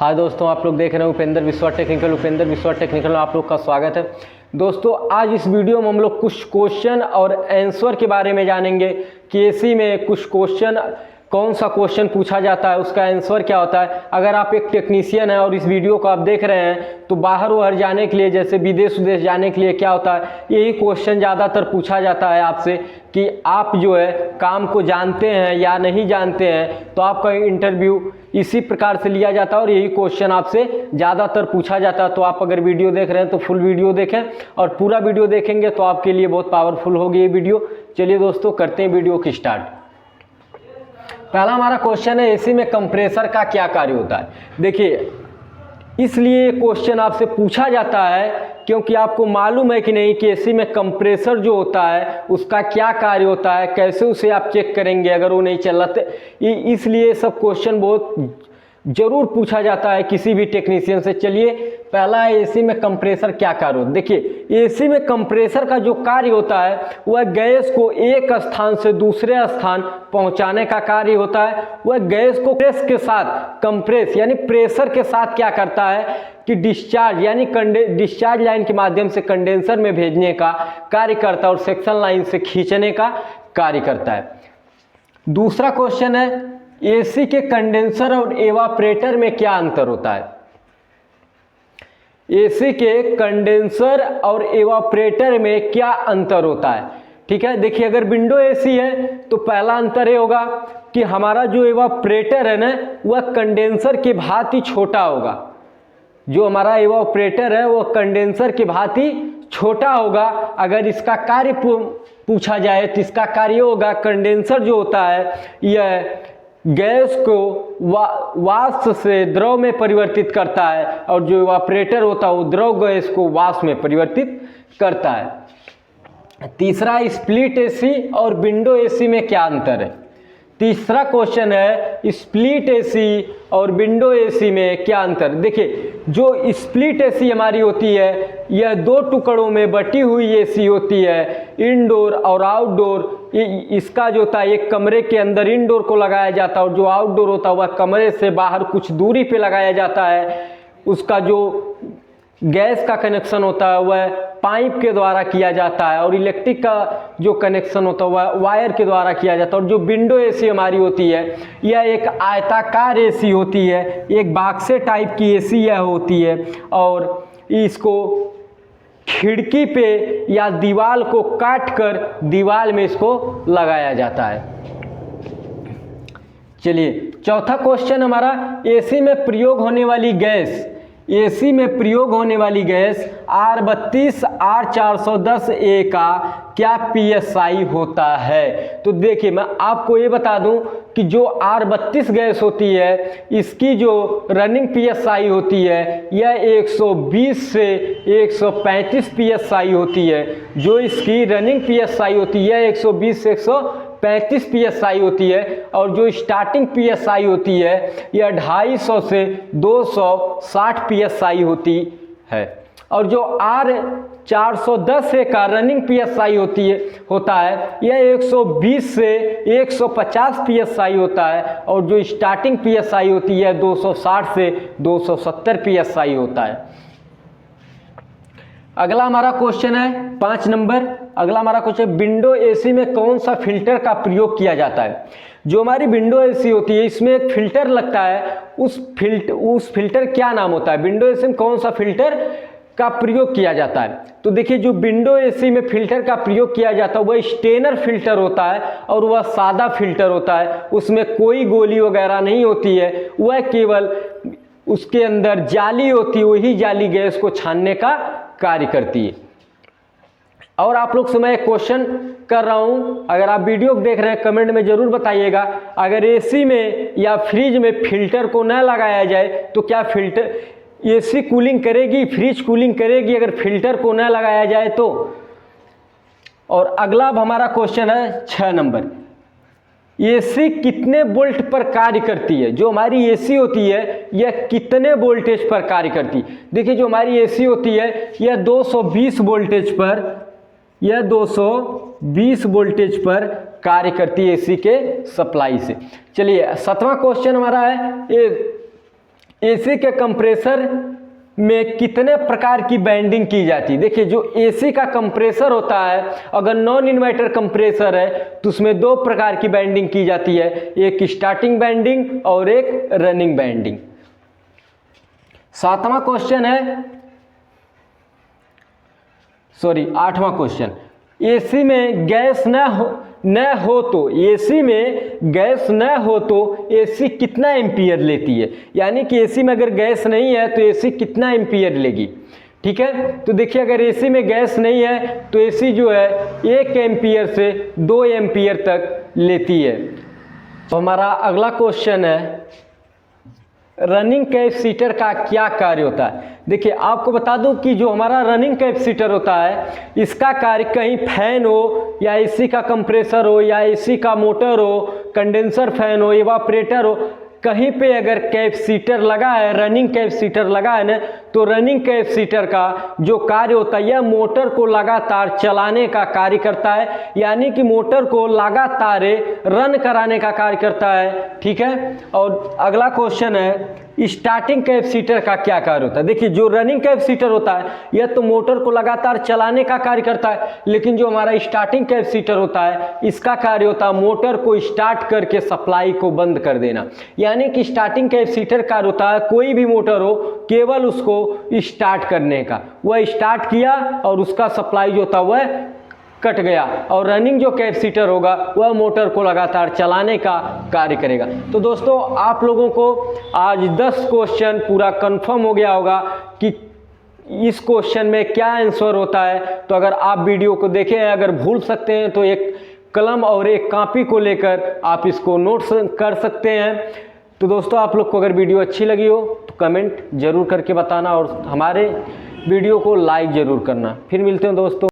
हाँ दोस्तों, आप लोग देख रहे हैं उपेंद्र विश्वास टेक्निकल। उपेंद्र विश्वास टेक्निकल में आप लोग का स्वागत है। दोस्तों, आज इस वीडियो में हम लोग कुछ क्वेश्चन और आंसर के बारे में जानेंगे कि एसी में कुछ क्वेश्चन, कौन सा क्वेश्चन पूछा जाता है, उसका आंसर क्या होता है। अगर आप एक टेक्नीशियन हैं और इस वीडियो को आप देख रहे हैं तो बाहर जाने के लिए, जैसे विदेश जाने के लिए क्या होता है, यही क्वेश्चन ज़्यादातर पूछा जाता है आपसे कि आप जो है काम को जानते हैं या नहीं जानते हैं। तो आपका इंटरव्यू इसी प्रकार से लिया जाता है और यही क्वेश्चन आपसे ज़्यादातर पूछा जाता है। तो आप अगर वीडियो देख रहे हैं तो फुल वीडियो देखें और पूरा वीडियो देखेंगे तो आपके लिए बहुत पावरफुल होगी ये वीडियो। चलिए दोस्तों, करते हैं वीडियो की स्टार्ट। पहला हमारा क्वेश्चन है, एसी में कंप्रेसर का क्या कार्य होता है। देखिए, इसलिए ये क्वेश्चन आपसे पूछा जाता है क्योंकि आपको मालूम है कि नहीं कि एसी में कंप्रेसर जो होता है उसका क्या कार्य होता है, कैसे उसे आप चेक करेंगे अगर वो नहीं चल रहा तो। इसलिए सब क्वेश्चन बहुत जरूर पूछा जाता है किसी भी टेक्नीशियन से। चलिए, पहला है एसी में कंप्रेसर क्या कार्य होता है। देखिए, एसी में कंप्रेसर का जो कार्य होता है वह गैस को एक स्थान से दूसरे स्थान पहुंचाने का कार्य होता है। वह गैस को प्रेस के साथ, कंप्रेस यानी प्रेशर के साथ क्या करता है कि डिस्चार्ज यानी डिस्चार्ज लाइन के माध्यम से कंडेंसर में भेजने का कार्य करता है और सेक्शन लाइन से खींचने का कार्य करता है। दूसरा क्वेश्चन है, एसी के कंडेंसर और एवापरेटर में क्या अंतर होता है। एसी के कंडेंसर और एवापरेटर में क्या अंतर होता है। ठीक है, देखिए, अगर विंडो एसी है तो पहला अंतर ये होगा कि हमारा जो एवापरेटर है ना वह कंडेंसर के भांति छोटा होगा। जो हमारा एवापरेटर है वह कंडेंसर के भांति छोटा होगा। अगर इसका कार्य पूछा जाए तो इसका कार्य होगा, कंडेंसर जो होता है यह गैस को वाष्प से द्रव में परिवर्तित करता है और जो इवापरेटर होता है वो द्रव गैस को वाष्प में परिवर्तित करता है। तीसरा, स्प्लिट एसी और विंडो एसी में क्या अंतर है। तीसरा क्वेश्चन है, स्प्लिट एसी और विंडो एसी में क्या अंतर। देखिए, जो स्प्लिट एसी हमारी होती है यह दो टुकड़ों में बटी हुई एसी होती है, इंडोर और आउटडोर। इसका जो होता है एक कमरे के अंदर इंडोर को लगाया जाता है और जो आउटडोर होता है वह कमरे से बाहर कुछ दूरी पे लगाया जाता है। उसका जो गैस का कनेक्शन होता है वह पाइप के द्वारा किया जाता है और इलेक्ट्रिक का जो कनेक्शन होता है वह वायर के द्वारा किया जाता है। और जो विंडो एसी हमारी होती है यह एक आयताकार एसी होती है, एक बॉक्से टाइप की एसी यह होती है और इसको खिड़की पे या दीवार को काट कर दीवार में इसको लगाया जाता है। चलिए, चौथा क्वेश्चन हमारा, एसी में प्रयोग होने वाली गैस, एसी में प्रयोग होने वाली गैस R32 R410A का क्या PSI होता है। तो देखिए, मैं आपको ये बता दूं कि जो R32 गैस होती है इसकी जो रनिंग PSI होती है यह 120 से 135 PSI होती है। जो इसकी रनिंग PSI होती है 120 से 135 PSI होती है और जो स्टार्टिंग PSI होती है यह 250 से 260 PSI होती है। और जो R410 का रनिंग PSI होता है यह 120 से 150 PSI होता है और जो स्टार्टिंग PSI होती है 260 से 270 PSI होता है। अगला हमारा क्वेश्चन है 5 नंबर। अगला हमारा क्वेश्चन, विंडो एसी में कौन सा फिल्टर का प्रयोग किया जाता है। जो हमारी विंडो एसी होती है इसमें एक फिल्टर लगता है, उस फिल्टर क्या नाम होता है। विंडो एसी में कौन सा फिल्टर का प्रयोग किया जाता है। तो देखिए, जो विंडो एसी में फिल्टर का प्रयोग किया जाता है वह स्टेनर फिल्टर होता है और वह सादा फिल्टर होता है। उसमें कोई गोली वगैरह नहीं होती है, वह केवल उसके अंदर जाली होती है, वही जाली गैस को छानने का कार्य करती है। और आप लोग से मैं एक क्वेश्चन कर रहा हूं, अगर आप वीडियो देख रहे हैं कमेंट में जरूर बताइएगा, अगर एसी में या फ्रिज में फिल्टर को न लगाया जाए तो क्या फिल्टर एसी कूलिंग करेगी, फ्रिज कूलिंग करेगी अगर फिल्टर को न लगाया जाए तो। और अगला हमारा क्वेश्चन है 6 नंबर, एसी कितने वोल्ट पर कार्य करती है। जो हमारी एसी होती है यह कितने वोल्टेज पर कार्य करती है। देखिए, जो हमारी एसी होती है यह 220 वोल्टेज पर, यह 220 वोल्टेज पर कार्य करती है एसी के सप्लाई से। चलिए, 7वां क्वेश्चन हमारा है, एसी के कंप्रेसर में कितने प्रकार की बैंडिंग की जाती है। देखिए जो एसी का कंप्रेसर होता है, अगर नॉन इन्वर्टर कंप्रेसर है तो उसमें दो प्रकार की बैंडिंग की जाती है, एक स्टार्टिंग बैंडिंग और एक रनिंग बैंडिंग। 8वां क्वेश्चन, एसी में गैस न हो तो एसी में गैस न हो तो एसी कितना एम्पीयर लेती है। यानी कि एसी में अगर गैस नहीं है तो एसी कितना एम्पीयर लेगी। ठीक है, तो देखिए अगर एसी में गैस नहीं है तो एसी जो है 1 एम्पीयर से 2 एम्पीयर तक लेती है। तो हमारा अगला क्वेश्चन है, रनिंग कैपेसिटर का क्या कार्य होता है। देखिए आपको बता दूं कि जो हमारा रनिंग कैपेसिटर होता है इसका कार्य कहीं फैन हो या एसी का कंप्रेसर हो या एसी का मोटर हो, कंडेंसर फैन हो, इवापोरेटर हो, कहीं पे अगर कैपेसिटर लगा है, रनिंग कैपेसिटर लगा है ना, तो रनिंग कैपेसिटर का जो कार्य होता है यह मोटर को लगातार चलाने का कार्य करता है, यानी कि मोटर को लगातार रन कराने का कार्य करता है। ठीक है, और अगला क्वेश्चन है, स्टार्टिंग कैपेसिटर का क्या कार्य होता है। देखिए जो रनिंग कैपेसिटर होता है यह तो मोटर को लगातार चलाने का कार्य करता है, लेकिन जो हमारा स्टार्टिंग कैपेसिटर होता है इसका कार्य होता है मोटर को स्टार्ट करके सप्लाई को बंद कर देना। यानी कि स्टार्टिंग कैपेसिटर कार्य होता है कोई भी मोटर हो केवल उसको स्टार्ट करने का, वह स्टार्ट किया और उसका सप्लाई जो था वह कट गया, और रनिंग जो कैपेसिटर होगा वह मोटर को लगातार चलाने का कार्य करेगा। तो दोस्तों आप लोगों को आज 10 क्वेश्चन पूरा कंफर्म हो गया होगा कि इस क्वेश्चन में क्या आंसर होता है। तो अगर आप वीडियो को देखें, अगर भूल सकते हैं तो एक कलम और एक कॉपी को लेकर आप इसको नोट्स कर सकते हैं। तो दोस्तों आप लोग को अगर वीडियो अच्छी लगी हो तो कमेंट जरूर करके बताना और हमारे वीडियो को लाइक ज़रूर करना। फिर मिलते हैं दोस्तों।